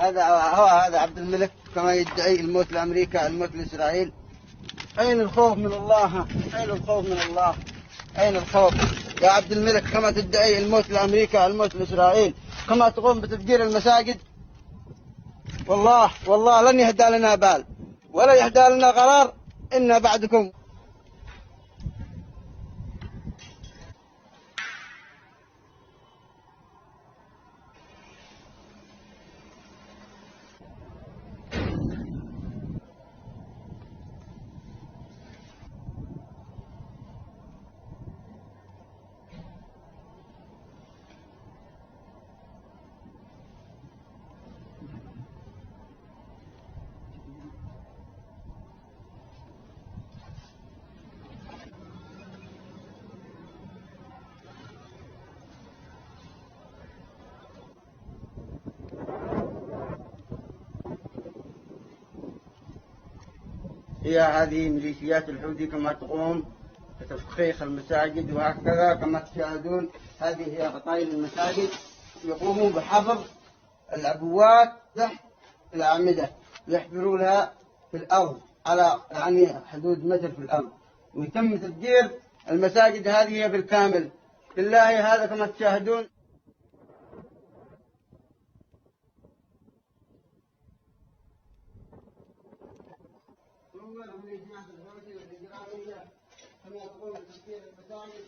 هذا عبد الملك كما يدعي الموت لأمريكا، الموت لإسرائيل. أين الخوف من الله؟ أين الخوف من الله؟ أين الخوف يا عبد الملك؟ كما تدعي الموت لأمريكا، الموت لإسرائيل، كما تقوم بتفجير المساجد. والله لن يهدى لنا بال ولا يهدى لنا قرار إن بعدكم. هي هذه ميليشيات الحوثي كما تقوم بتفخيخ المساجد، وهكذا كما تشاهدون هذه هي قطايل المساجد. يقومون بحفر العبوات تحت الأعمدة، يحفرونها في الأرض على حدود متر في الأرض، ويتم تفجير المساجد هذه بالكامل. بالله هذا كما تشاهدون. كما تقوم بتفجير المساجد